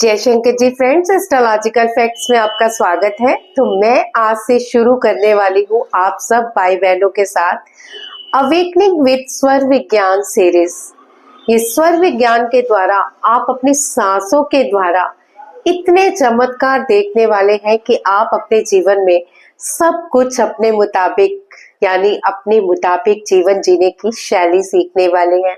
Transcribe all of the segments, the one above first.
जयशंकर जी friends, astrological facts में आपका स्वागत है। तो मैं आज से शुरू करने वाली हूँ आप सब भाई बहनों के साथ अवेकनिंग विद स्वर विज्ञान सीरीज। ये स्वर विज्ञान के द्वारा आप अपनी सांसों के द्वारा इतने चमत्कार देखने वाले हैं कि आप अपने जीवन में सब कुछ अपने मुताबिक यानी अपने मुताबिक जीवन जीने की शैली सीखने वाले हैं।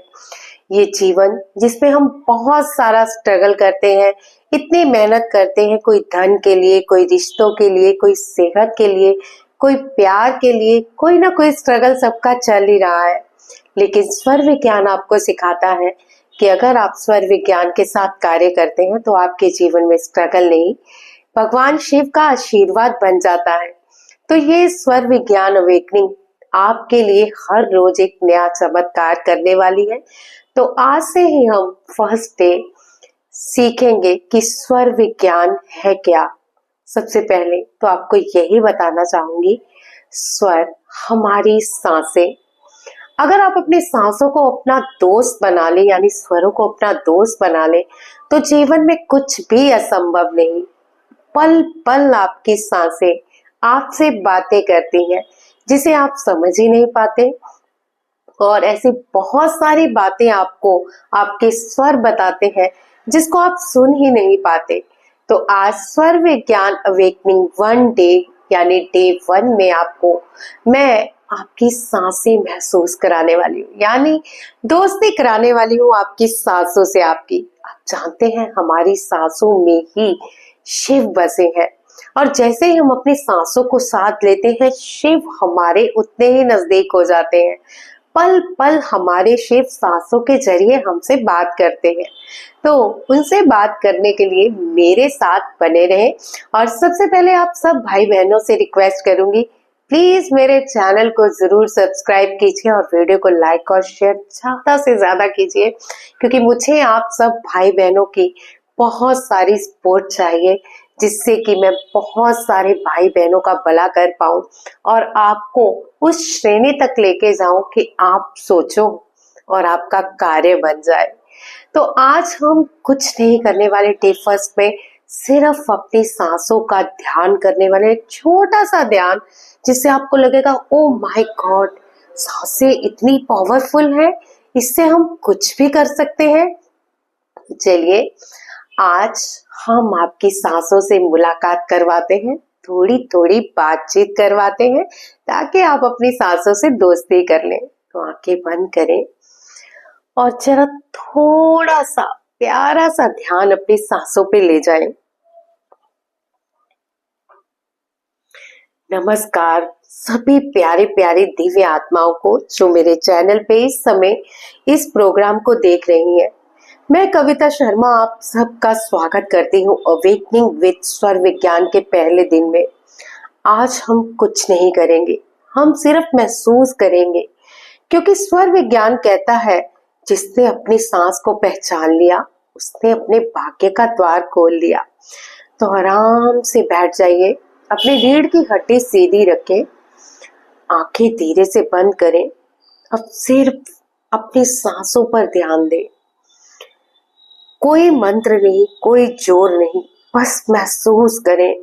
ये जीवन जिसमें हम बहुत सारा स्ट्रगल करते हैं, इतनी मेहनत करते हैं, कोई धन के लिए, कोई रिश्तों के लिए, कोई सेहत के लिए, कोई प्यार के लिए, कोई ना कोई स्ट्रगल सबका चल ही रहा है। लेकिन स्वर विज्ञान आपको सिखाता है कि अगर आप स्वर विज्ञान के साथ कार्य करते हैं तो आपके जीवन में स्ट्रगल नहीं, भगवान शिव का आशीर्वाद बन जाता है। तो ये स्वर विज्ञान अवेकनिंग आपके लिए हर रोज एक नया चमत्कार करने वाली है। तो आज से ही हम फर्स्ट डे सीखेंगे कि स्वर विज्ञान है क्या। सबसे पहले तो आपको यही बताना चाहूंगी, स्वर हमारी सांसें। अगर आप अपनी सांसों को अपना दोस्त बना ले यानी स्वरों को अपना दोस्त बना ले तो जीवन में कुछ भी असंभव नहीं। पल पल आपकी सांसें आपसे बातें करती हैं जिसे आप समझ ही नहीं पाते, और ऐसी बहुत सारी बातें आपको आपके स्वर बताते हैं जिसको आप सुन ही नहीं पाते। तो आज स्वर विज्ञान अवेकनिंग 1 डे यानी डे 1 में आपको मैं आपकी सांसें महसूस कराने वाली हूँ, यानी दोस्ती कराने वाली हूँ आपकी सांसों से। आपकी आप जानते हैं हमारी सांसों में ही शिव बसे हैं, और जैसे ही हम अपनी सांसों को साथ लेते हैं शिव हमारे उतने ही नजदीक हो जाते हैं। पल पल हमारे शिव सांसों के जरिए हमसे बात करते हैं। तो उनसे बात करने के लिए मेरे साथ बने रहें। और सबसे पहले आप सब भाई बहनों से रिक्वेस्ट करूंगी, प्लीज मेरे चैनल को जरूर सब्सक्राइब कीजिए और वीडियो को लाइक और शेयर ज्यादा से ज्यादा कीजिए, क्योंकि मुझे आप सब भाई बहनों की बहुत सारी सपोर्ट चाहिए, जिससे कि मैं बहुत सारे भाई बहनों का भला कर पाऊं और आपको उस श्रेणी तक लेके जाऊं कि आप सोचो और आपका कार्य बन जाए। तो आज हम कुछ नहीं करने वाले डे फर्स्ट में, सिर्फ अपनी सांसों का ध्यान करने वाले, एक छोटा सा ध्यान जिससे आपको लगेगा ओ माय गॉड, सांसें इतनी पावरफुल है, इससे हम कुछ भी कर सकते हैं। चलिए आज हम आपकी सांसों से मुलाकात करवाते हैं, थोड़ी थोड़ी बातचीत करवाते हैं ताकि आप अपनी सांसों से दोस्ती कर लें। तो आंखें बंद करें और जरा थोड़ा सा प्यारा सा ध्यान अपनी सांसों पे ले जाएं। नमस्कार सभी प्यारे प्यारे दिव्य आत्माओं को जो मेरे चैनल पे इस समय इस प्रोग्राम को देख रही हैं। मैं कविता शर्मा आप सबका स्वागत करती हूँ अवेकनिंग विद स्वर विज्ञान के पहले दिन में। आज हम कुछ नहीं करेंगे, हम सिर्फ महसूस करेंगे, क्योंकि स्वर विज्ञान कहता है जिसने अपनी सांस को पहचान लिया उसने अपने भाग्य का द्वार खोल लिया। तो आराम से बैठ जाइए, अपनी रीढ़ की हड्डी सीधी रखें, आंखें धीरे से बंद करें। अब सिर्फ अपनी सांसों पर ध्यान दें, कोई मंत्र नहीं, कोई जोर नहीं, बस महसूस करें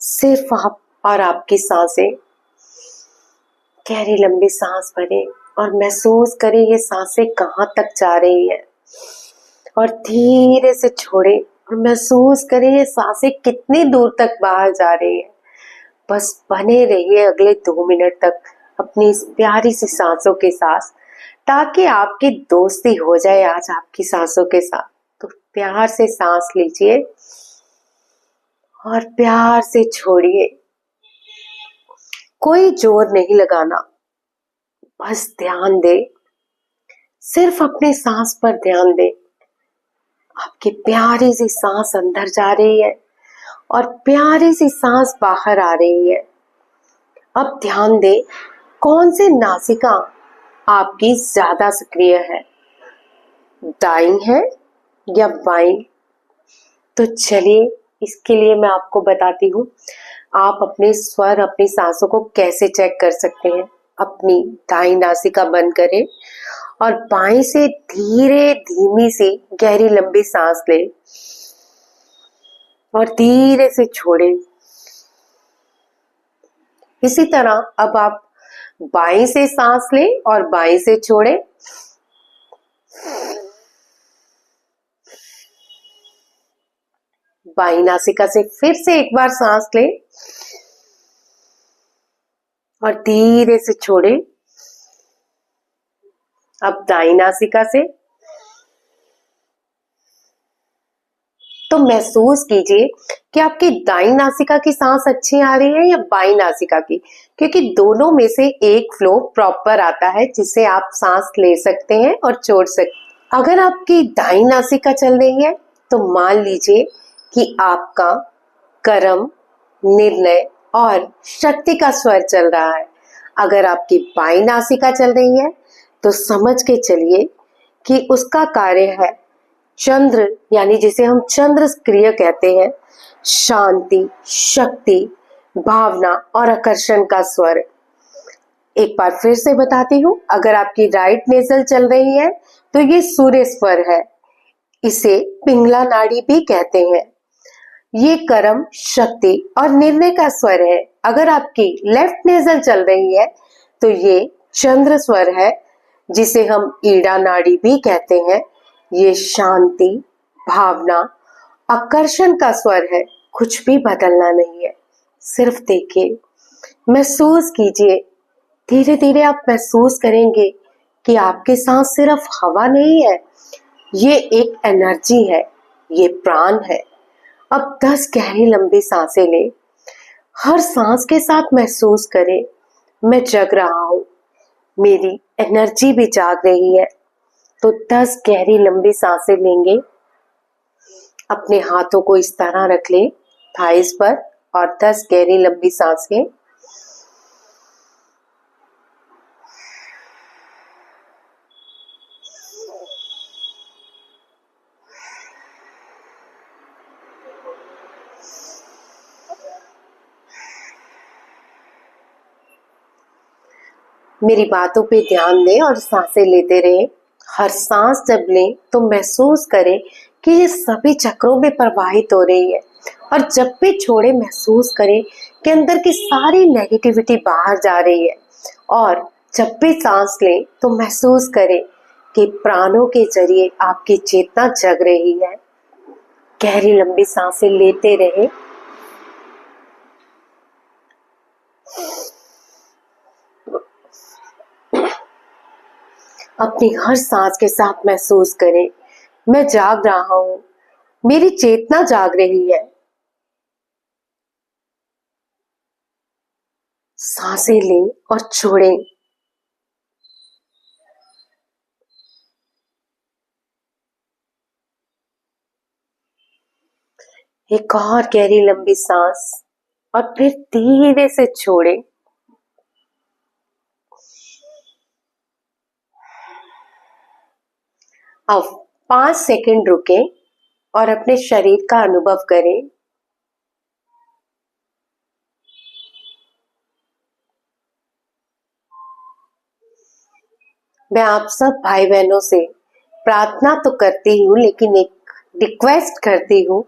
सिर्फ आप और आपकी सांसें। गहरी लंबी सांस भरें और महसूस करें ये सांसें कहाँ तक जा रही है, और धीरे से छोड़ें और महसूस करें ये सांसें कितनी दूर तक बाहर जा रही है। बस बने रहिए अगले 2 मिनट तक अपनी इस प्यारी सी सांसों के साथ, ताकि आपकी दोस्ती हो जाए आज आपकी सांसों के साथ। तो प्यार से सांस लीजिए और प्यार से छोड़िए, कोई जोर नहीं लगाना, बस ध्यान दे, सिर्फ अपनी सांस पर ध्यान दे। आपकी प्यारी सी सांस अंदर जा रही है और प्यारी सी सांस बाहर आ रही है। अब ध्यान दे कौन सी नासिका आपकी ज्यादा सक्रिय है, दाईं है या बाईं। तो चलिए इसके लिए मैं आपको बताती हूँ आप अपने स्वर अपनी सांसों को कैसे चेक कर सकते हैं। अपनी दाईं नासिका बंद करें और बाईं से धीरे धीमी सी गहरी लंबी सांस लें। और धीरे से छोड़ें। इसी तरह अब आप बाएं से सांस लें और बाएं से छोड़ें। बाईं नासिका से फिर से एक बार सांस लें और धीरे से छोड़ें। अब दाईं नासिका से। तो महसूस कीजिए कि आपकी दाईं नासिका की सांस अच्छी आ रही है या बाईं नासिका की, क्योंकि दोनों में से एक फ्लो प्रॉपर आता है जिससे आप सांस ले सकते हैं और छोड़ सकते हैं। अगर आपकी दाईं नासिका चल रही है तो मान लीजिए कि आपका कर्म, निर्णय और शक्ति का स्वर चल रहा है। अगर आपकी बाईं नासिका चल रही है तो समझ के चलिए कि उसका कार्य है चंद्र, यानी जिसे हम चंद्र क्रिया कहते हैं, शांति, शक्ति, भावना और आकर्षण का स्वर। एक बार फिर से बताती हूँ, अगर आपकी राइट नेजल चल रही है तो ये सूर्य स्वर है, इसे पिंगला नाड़ी भी कहते हैं। ये कर्म, शक्ति और निर्णय का स्वर है। अगर आपकी लेफ्ट नेजल चल रही है तो ये चंद्र स्वर है, जिसे हम ईड़ा नाड़ी भी कहते हैं। ये शांति, भावना, आकर्षण का स्वर है। कुछ भी बदलना नहीं है, सिर्फ देखिए, महसूस कीजिए। धीरे धीरे आप महसूस करेंगे कि आपकी सांस सिर्फ हवा नहीं है, ये एक एनर्जी है, ये प्राण है। अब 10 गहरी लंबी सांसें लें। हर सांस के साथ महसूस करें, मैं जग रहा हूं, मेरी एनर्जी भी जाग रही है। तो 10 गहरी लंबी सांसें लेंगे। अपने हाथों को इस तरह रख लें थाइस पर और 10 गहरी लंबी सांसें। मेरी बातों पे ध्यान दें और सांसें लेते रहें। हर सांस जब लें तो महसूस करें कि ये सभी चक्रों में प्रवाहित हो रही है, और जब भी छोड़े महसूस करें कि अंदर की सारी नेगेटिविटी बाहर जा रही है। और जब भी सांस लें तो महसूस करें कि प्राणों के जरिए आपकी चेतना जग रही है। गहरी लंबी सांसें लेते रहें। अपनी हर सांस के साथ महसूस करें, मैं जाग रहा हूं, मेरी चेतना जाग रही है। सांसें लें और छोड़ें। एक और गहरी लंबी सांस और फिर धीरे से छोड़ें। अब 5 सेकंड रुकें और अपने शरीर का अनुभव करें। मैं आप सब भाई बहनों से प्रार्थना तो करती हूँ, लेकिन एक रिक्वेस्ट करती हूँ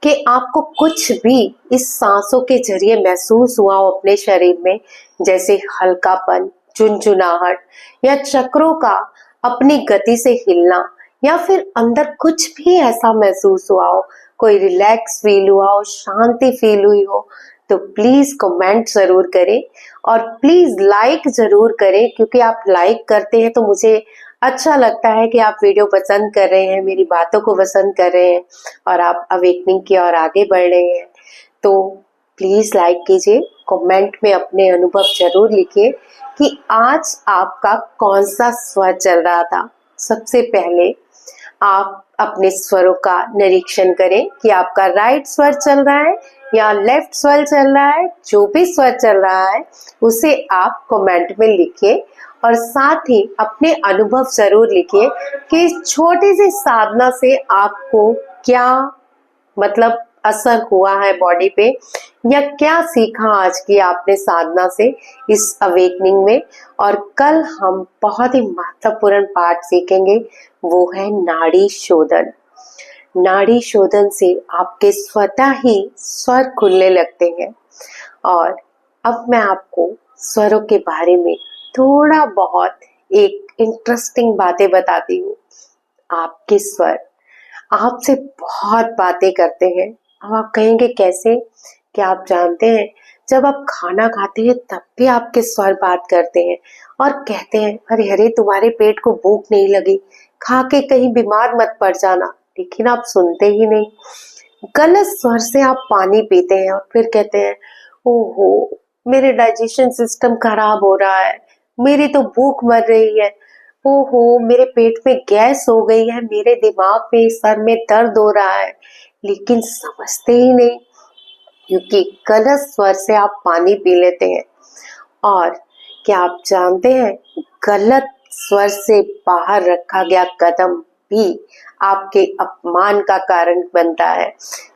कि आपको कुछ भी इस सांसों के जरिए महसूस हुआ हो अपने शरीर में, जैसे हल्कापन, चुनचुनाहट या चक्रों का अपनी गति से हिलना, या फिर अंदर कुछ भी ऐसा महसूस हुआ हो, कोई रिलैक्स फील हुआ हो, शांति फील हुई हो, तो प्लीज कमेंट जरूर करें और प्लीज लाइक जरूर करें, क्योंकि आप लाइक करते हैं तो मुझे अच्छा लगता है कि आप वीडियो पसंद कर रहे हैं, मेरी बातों को पसंद कर रहे हैं और आप अवेकनिंग की ओर आगे बढ़ रहे हैं। तो प्लीज लाइक कीजिए, कमेंट में अपने अनुभव जरूर लिखिए कि आज आपका कौन सा स्वर चल रहा था। सबसे पहले आप अपने स्वरों का निरीक्षण करें कि आपका राइट स्वर चल रहा है या लेफ्ट स्वर चल रहा है। जो भी स्वर चल रहा है उसे आप कमेंट में लिखिए और साथ ही अपने अनुभव जरूर लिखिए कि इस छोटी सी साधना से आपको क्या मतलब असर हुआ है बॉडी पे, या क्या सीखा आज की आपने साधना से इस अवेकनिंग में। और कल हम बहुत ही महत्वपूर्ण पाठ सीखेंगे, वो है नाड़ी शोधन। नाड़ी शोधन से आपके स्वतः ही स्वर खुलने लगते हैं। और अब मैं आपको स्वरों के बारे में थोड़ा बहुत एक इंटरेस्टिंग बातें बताती हूँ। आपके स्वर आपसे बहुत बातें करते हैं। अब आप कहेंगे कैसे? क्या आप जानते हैं जब आप खाना खाते हैं तब भी आपके स्वर बात करते हैं और कहते हैं अरे अरे तुम्हारे पेट को भूख नहीं लगी, खा के कहीं बीमार मत पड़ जाना, लेकिन आप सुनते ही नहीं। गलत स्वर से आप पानी पीते हैं और फिर कहते हैं ओहो मेरे डाइजेशन सिस्टम खराब हो रहा है, मेरी तो भूख मर रही है, ओहो मेरे पेट में गैस हो गई है, मेरे दिमाग में सर में दर्द हो रहा है, लेकिन समझते ही नहीं क्योंकि गलत स्वर से आप पानी पी लेते हैं। और क्या आप जानते हैं गलत स्वर से बाहर रखा गया कदम भी आपके अपमान का कारण बनता है।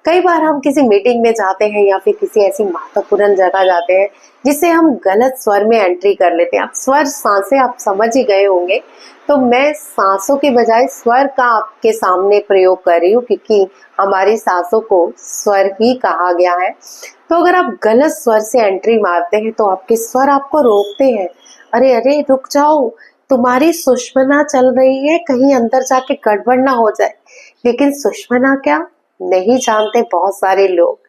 कई बार हम किसी मीटिंग में जाते हैं या फिर किसी ऐसी महत्वपूर्ण जगह जाते हैं जिसे हम गलत स्वर में एंट्री कर लेते हैं। आप स्वर सांसें आप समझ ही गए होंगे, तो मैं सांसों के बजाय स्वर का आपके सामने प्रयोग कर रही हूँ क्योंकि हमारी सांसों को स्वर ही कहा गया है। तो अगर आप गलत स्वर से एंट्री मारते हैं तो आपके स्वर आपको रोकते हैं, अरे अरे रुक जाओ, तुम्हारी सुषमना चल रही है, कहीं अंदर जाके गड़बड़ ना हो जाए। लेकिन सुषमना क्या नहीं जानते बहुत सारे लोग।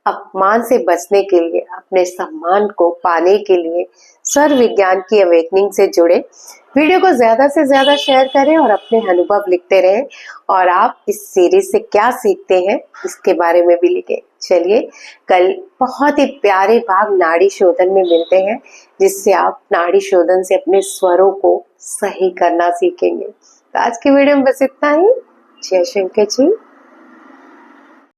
अपमान से बचने के लिए, अपने सम्मान को पाने के लिए स्वर विज्ञान की अवेकनिंग से जुड़े। वीडियो को ज्यादा से ज्यादा शेयर करें और अपने अनुभव लिखते रहें। और आप इस सीरीज से क्या सीखते हैं इसके बारे में भी लिखें। चलिए कल बहुत ही प्यारे भाग नाड़ी शोधन में मिलते हैं, जिससे आप नाड़ी शोधन से अपने स्वरों को सही करना सीखेंगे। तो आज की वीडियो में बस इतना ही। जय शंकर जी।